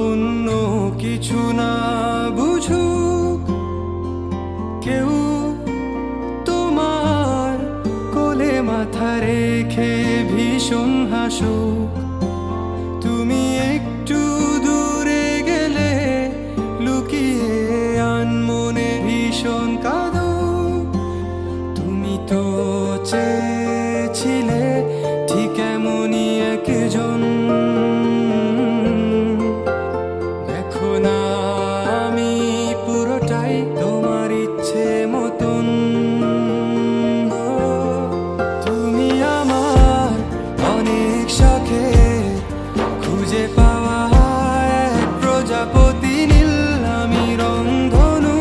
অন্য কিছু না বুঝুক কেউ, তোমার কোলে মাথা রেখে ভীষণ হাসুক। তুমি একটু দূরে গেলে লুকিয়ে আনমনে ভীষণ কাঁদুক। তুমি তো চেয়েছিলে ঠিক এমনই একজন, দেখো না আমি পুরোটাই তোমার ইচ্ছে মতন। তুমি আমার অনেক শখে খুঁজে পাওয়া এক প্রজাপতি নীল, আমি রংধনু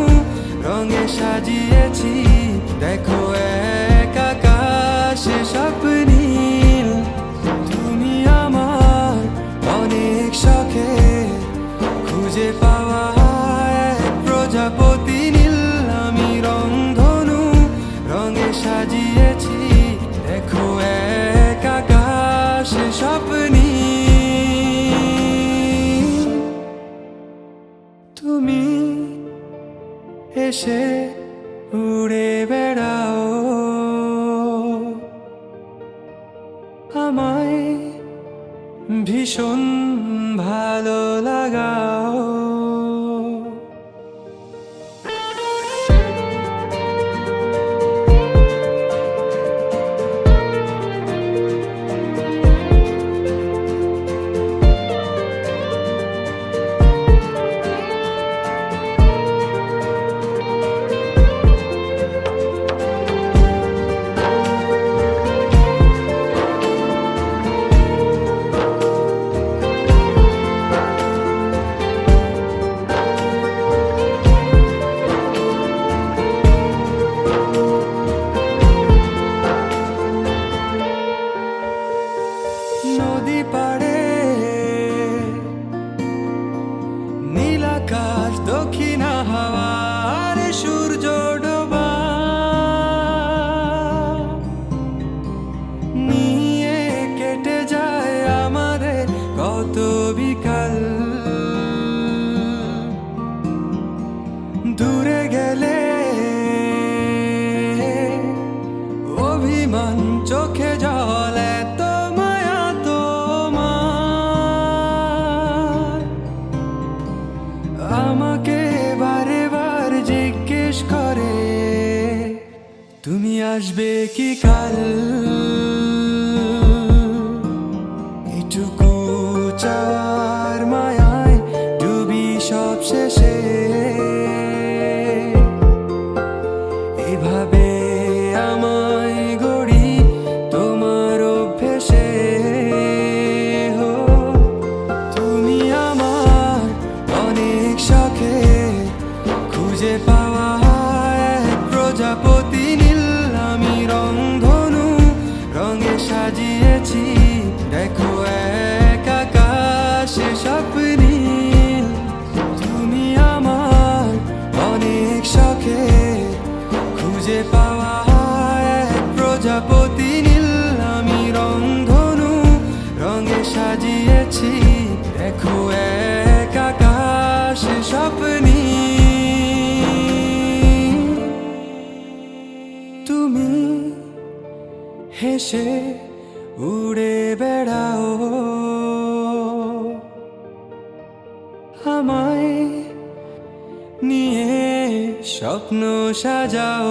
রঙে সাজিয়েছি, দেখো এক আকাশে স্বপ্নীল। তুমি আমার অনেক শখে খুঁজে পাওয়া এক প্রজাপতি নীল, আমি রংধনু রঙে সাজিয়েছি, দেখো এক আকাশে স্বপ্নীল। তুমি এসে উড়ে বেড়াও, আমায় ভীষণ ভালো লাগাও। নদী পাড়ে নীল আকাশ, দক্ষিণা হাওয়ার সূর্য ডোবা নিয়ে কেটে যায় আমাদের কত বিকাল। দূরে গেলে অভিমান, চোখে জল, এত মায়া তোমার। আমাকে বারে বার জিজ্ঞেস করে তুমি আসবে কি কাল। এটুকু চাওয়ার মায়ায় ডুবি সব শেষে, এভাবে আমায় গড়ি তোমার অভ্যেসে। তুমি আমার অনেক শখে খুঁজে পাওয়া এক প্রজাপতি নীল, আমি রংধনু রঙে সাজিয়েছি, দেখো এক আকাশে স্বপ্নীল। তুমি আমার অনেক শখে খুঁজে পাওয়া এক প্রজাপতি নীল, আমি রংধনু রঙে সাজিয়েছি, দেখো এক আকাশে স্বপ্নীল। তুমি হেসে উড়ে বেড়াও, আমায় নিয়ে স্বপ্ন সাজাও।